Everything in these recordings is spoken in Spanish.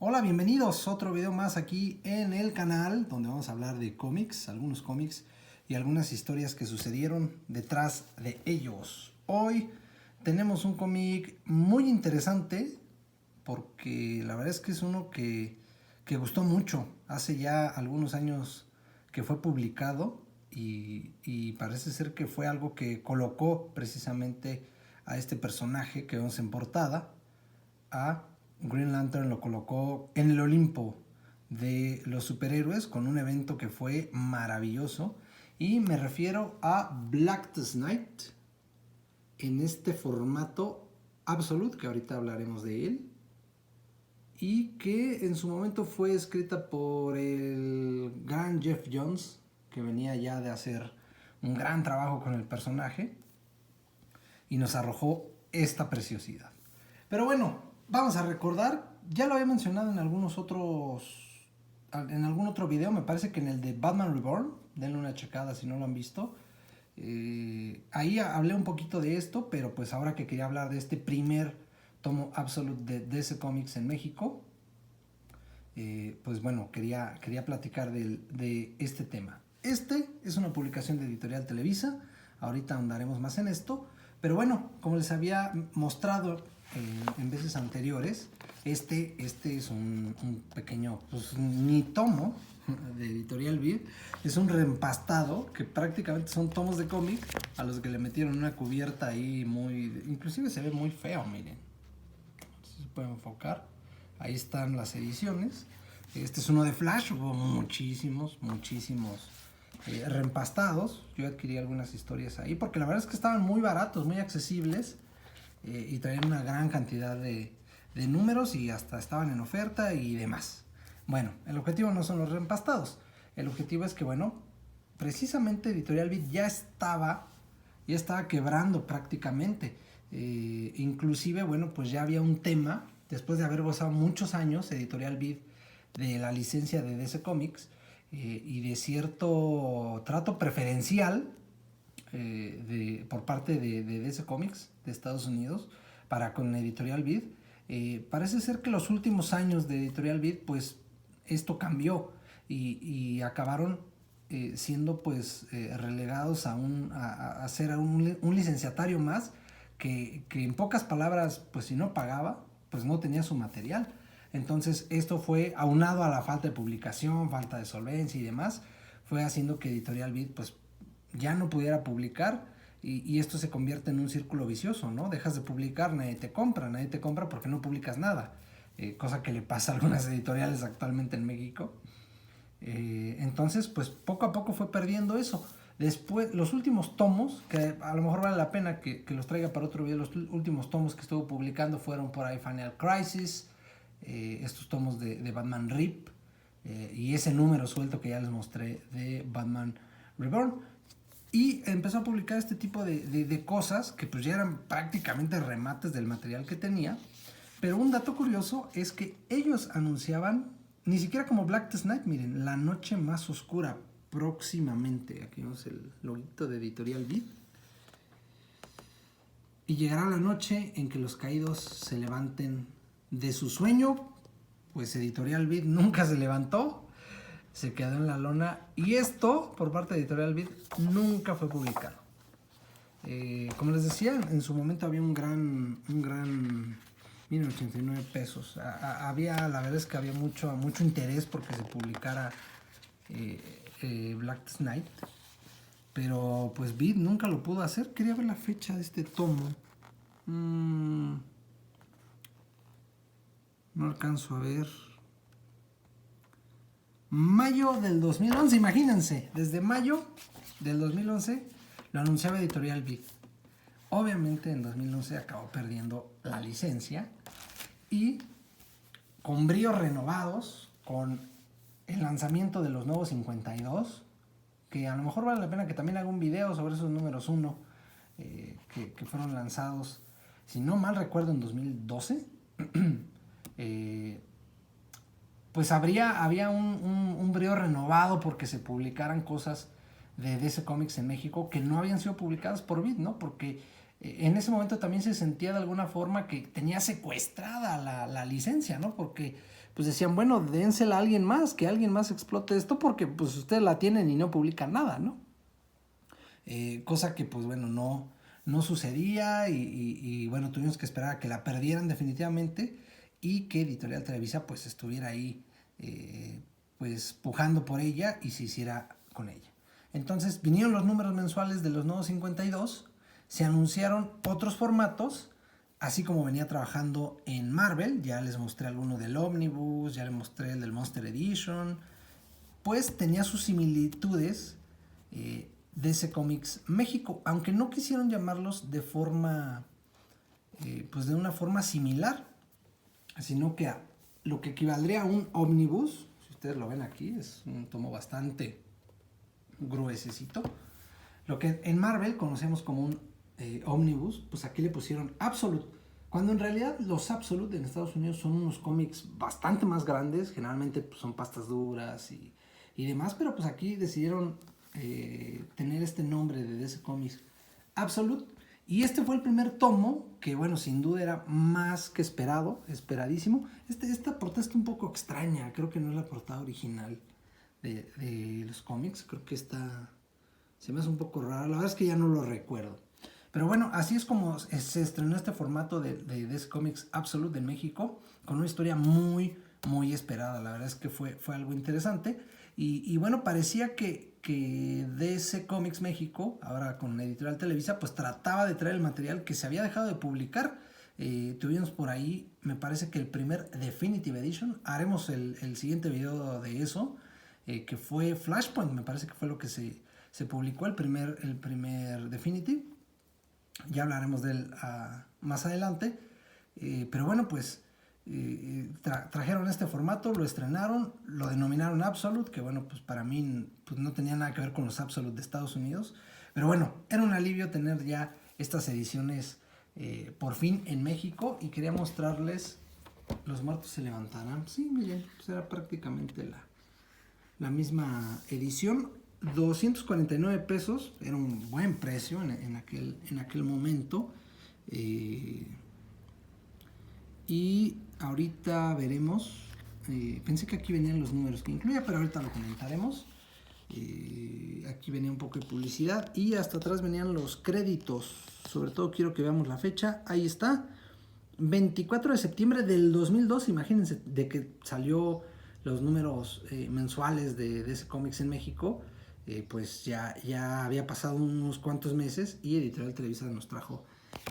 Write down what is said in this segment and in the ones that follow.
Hola, bienvenidos a otro video más aquí en el canal donde vamos a hablar de cómics, algunos cómics y algunas historias que sucedieron detrás de ellos. Hoy tenemos un cómic muy interesante porque la verdad es que es uno que gustó mucho. Hace ya algunos años que fue publicado y parece ser que fue algo que colocó precisamente a este personaje que vemos en portada, a Green Lantern lo colocó en el Olimpo de los superhéroes con un evento que fue maravilloso. Y me refiero a Blackest Night en este formato Absolute, que ahorita hablaremos de él. Y que en su momento fue escrita por el gran Jeff Jones, que venía ya de hacer un gran trabajo con el personaje. Y nos arrojó esta preciosidad. Pero bueno, vamos a recordar, ya lo había mencionado en algún otro video, me parece que en el de Batman Reborn, denle una checada si no lo han visto. Ahí hablé un poquito de esto, pero pues ahora que quería hablar de este primer tomo Absolute de DC Comics en México, pues bueno, quería platicar de este tema. Este es una publicación de Editorial Televisa, ahorita ahondaremos más en esto, pero bueno, como les había mostrado en veces anteriores, este es un pequeño, pues ni tomo de Editorial Vid, es un reempastado que prácticamente son tomos de cómic a los que le metieron una cubierta ahí muy, inclusive se ve muy feo, miren, no sé si se puede enfocar, ahí están las ediciones. Este es uno de Flash, hubo muchísimos reempastados. Yo adquirí algunas historias ahí porque la verdad es que estaban muy baratos, muy accesibles, y traían una gran cantidad de números y hasta estaban en oferta y demás. Bueno, el objetivo no son los reempastados. El objetivo es que, bueno, precisamente Editorial Vid ya estaba quebrando prácticamente. Inclusive, bueno, pues ya había un tema, después de haber gozado muchos años Editorial Vid de la licencia de DC Comics, y de cierto trato preferencial por parte de DC Comics de Estados Unidos para con Editorial Vid. Parece ser que los últimos años de Editorial Vid, pues esto cambió y acabaron siendo pues relegados a ser un licenciatario más que en pocas palabras, pues si no pagaba, pues no tenía su material. Entonces esto fue aunado a la falta de publicación, falta de solvencia y demás, fue haciendo que Editorial Vid pues ya no pudiera publicar, y esto se convierte en un círculo vicioso, ¿no? Dejas de publicar, nadie te compra porque no publicas nada, cosa que le pasa a algunas editoriales actualmente en México. Entonces pues poco a poco fue perdiendo eso. Después, los últimos tomos, que a lo mejor vale la pena que los traiga para otro video, los últimos tomos que estuvo publicando fueron por ahí Final Crisis, estos tomos de Batman Rip, y ese número suelto que ya les mostré de Batman Reborn. Y empezó a publicar este tipo de cosas que pues ya eran prácticamente remates del material que tenía. Pero un dato curioso es que ellos anunciaban, ni siquiera como Blackest Night, miren, la noche más oscura próximamente. Aquí vemos el loguito de Editorial Vid. Y llegará la noche en que los caídos se levanten de su sueño. Pues Editorial Vid nunca se levantó, se quedó en la lona, y esto por parte de Editorial Vid nunca fue publicado. Como les decía, en su momento había un gran miren, 89 pesos. La verdad es que había mucho interés porque se publicara Blackest Night, pero pues Vid nunca lo pudo hacer. Quería ver la fecha de este tomo. No alcanzo a ver. Mayo del 2011, imagínense, desde mayo del 2011 lo anunciaba Editorial Vid. Obviamente en 2011 acabó perdiendo la licencia, y con bríos renovados, con el lanzamiento de los nuevos 52, que a lo mejor vale la pena que también haga un video sobre esos números 1 que fueron lanzados, si no mal recuerdo, en 2012. Pues había un brío renovado porque se publicaran cosas de DC Comics en México que no habían sido publicadas por Vid, ¿no? Porque en ese momento también se sentía de alguna forma que tenía secuestrada la licencia, ¿no? Porque pues decían, bueno, dénsela a alguien más, que alguien más explote esto, porque pues ustedes la tienen y no publican nada, ¿no? Cosa que pues bueno, no sucedía y bueno, tuvimos que esperar a que la perdieran definitivamente y que Editorial Televisa pues estuviera ahí pues pujando por ella y se hiciera con ella. Entonces vinieron los números mensuales de los nuevos 52, se anunciaron otros formatos, así como venía trabajando en Marvel, ya les mostré alguno del Omnibus, ya les mostré el del Monster Edition, pues tenía sus similitudes DC Comics México, aunque no quisieron llamarlos de forma, pues de una forma similar, sino que a lo que equivaldría a un Omnibus, si ustedes lo ven aquí, es un tomo bastante gruesecito. Lo que en Marvel conocemos como un Omnibus, pues aquí le pusieron Absolute. Cuando en realidad los Absolute en Estados Unidos son unos cómics bastante más grandes, generalmente pues, son pastas duras y demás, pero pues aquí decidieron tener este nombre de DC Comics Absolute. Y este fue el primer tomo, que bueno, sin duda era más que esperado, esperadísimo. Esta portada está un poco extraña, creo que no es la portada original de los cómics, creo que se me hace un poco rara, la verdad es que ya no lo recuerdo. Pero bueno, así es como se estrenó este formato de DC Comics Absolute en México, con una historia muy, muy esperada. La verdad es que fue algo interesante. Y bueno, parecía que DC Comics México, ahora con Editorial Televisa, pues trataba de traer el material que se había dejado de publicar. Tuvimos por ahí, me parece que el primer Definitive Edition. Haremos el siguiente video de eso, que fue Flashpoint, me parece que fue lo que se publicó, el primer Definitive. Ya hablaremos de él más adelante. Pero bueno, pues trajeron este formato, lo estrenaron, lo denominaron Absolute, que bueno, pues para mí pues no tenía nada que ver con los Absolute de Estados Unidos. Pero bueno, era un alivio tener ya estas ediciones por fin en México y quería mostrarles Los Muertos se levantarán. Sí, miren, pues era prácticamente la misma edición. 249 pesos, era un buen precio en aquel momento. Y ahorita veremos, pensé que aquí venían los números que incluía, pero ahorita lo comentaremos. Aquí venía un poco de publicidad y hasta atrás venían los créditos. Sobre todo quiero que veamos la fecha, ahí está, 24 de septiembre del 2002, imagínense, de que salió los números mensuales de DC Comics en México. Pues ya había pasado unos cuantos meses y Editorial Televisa nos trajo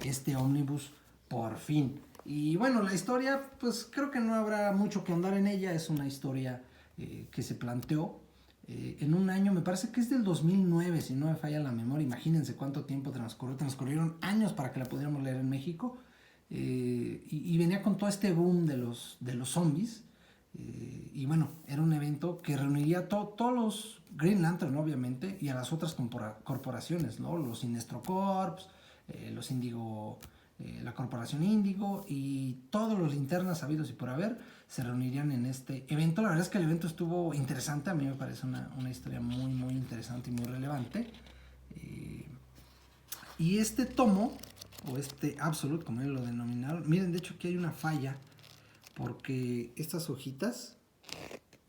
este ómnibus por fin. Y bueno, la historia, pues creo que no habrá mucho que andar en ella, es una historia que se planteó en un año, me parece que es del 2009, si no me falla la memoria. Imagínense cuánto tiempo transcurrieron años para que la pudiéramos leer en México. Y venía con todo este boom de los zombies. Y bueno, era un evento que reuniría todos los Green Lantern, obviamente, y a las otras corporaciones, ¿no? Los Sinestro Corps, los Índigo, la Corporación Índigo y todos los linternas habidos y por haber se reunirían en este evento. La verdad es que el evento estuvo interesante, a mí me parece una historia muy, muy interesante y muy relevante. Y este tomo, o este Absolute, como ellos lo denominaron, miren, de hecho aquí hay una falla, porque estas hojitas,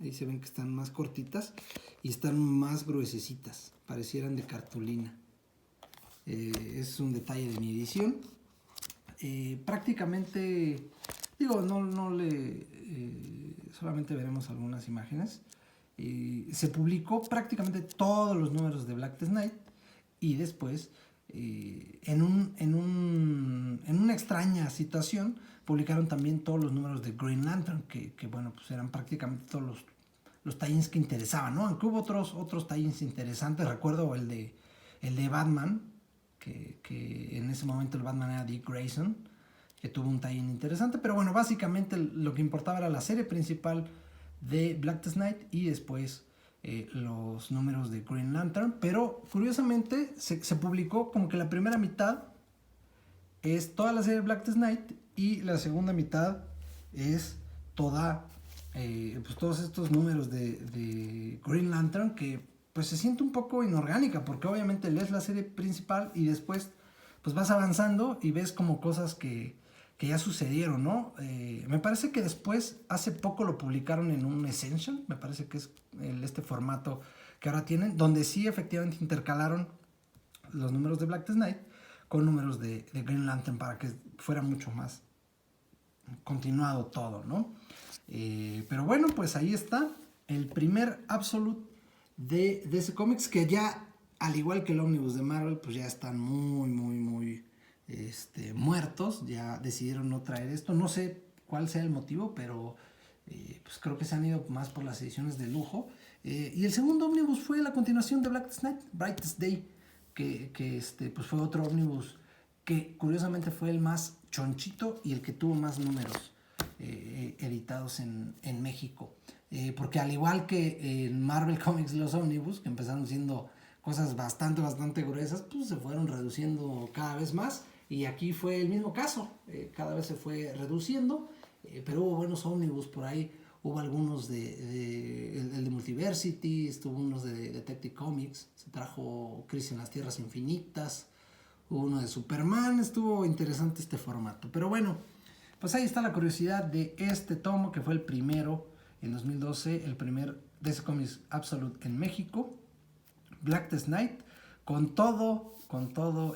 ahí se ven que están más cortitas y están más gruesecitas, parecieran de cartulina. Es un detalle de mi edición. Prácticamente, digo, solamente veremos algunas imágenes. Se publicó prácticamente todos los números de Blackest Night y después, en una extraña situación, publicaron también todos los números de Green Lantern, que bueno, pues eran prácticamente todos los tie-ins que interesaban, ¿no? Aunque hubo otros tie-ins interesantes. Recuerdo el de Batman, que en ese momento el Batman era Dick Grayson, que tuvo un tie-in interesante, pero bueno, básicamente lo que importaba era la serie principal de Blackest Night y después los números de Green Lantern. Pero curiosamente se publicó como que la primera mitad es toda la serie de Blackest Night y la segunda mitad es pues todos estos números de Green Lantern, que pues se siente un poco inorgánica, porque obviamente lees la serie principal y después pues vas avanzando y ves como cosas que ya sucedieron, ¿no? Me parece que después, hace poco lo publicaron en un Essential, me parece que es este formato que ahora tienen, donde sí efectivamente intercalaron los números de Blackest Night con números de Green Lantern para que fuera mucho más continuado todo, ¿no? Pero bueno, pues ahí está el primer Absolute de DC Comics, que ya, al igual que el Omnibus de Marvel, pues ya están muy muertos. Ya decidieron no traer esto. No sé cuál sea el motivo, pero pues creo que se han ido más por las ediciones de lujo. Y el segundo Omnibus fue la continuación de Blackest Night, Brightest Day, que pues fue otro Omnibus que curiosamente fue el más chonchito y el que tuvo más números editados en México. Porque al igual que en Marvel Comics los Omnibus, que empezaron siendo cosas bastante gruesas, pues se fueron reduciendo cada vez más. Y aquí fue el mismo caso, cada vez se fue reduciendo, pero hubo buenos Omnibus por ahí. Hubo algunos el de Multiversity, estuvo unos de Detective Comics, se trajo Crisis en las Tierras Infinitas, hubo uno de Superman, estuvo interesante este formato. Pero bueno, pues ahí está la curiosidad de este tomo, que fue el primero en 2012, el primer DC Comics Absolute en México, Blackest Night, con todo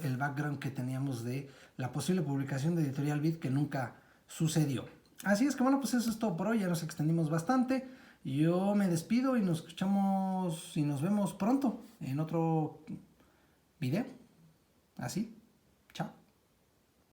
el background que teníamos de la posible publicación de Editorial Vid, que nunca sucedió. Así es que bueno, pues eso es todo por hoy, ya nos extendimos bastante. Yo me despido y nos escuchamos y nos vemos pronto en otro video. Así.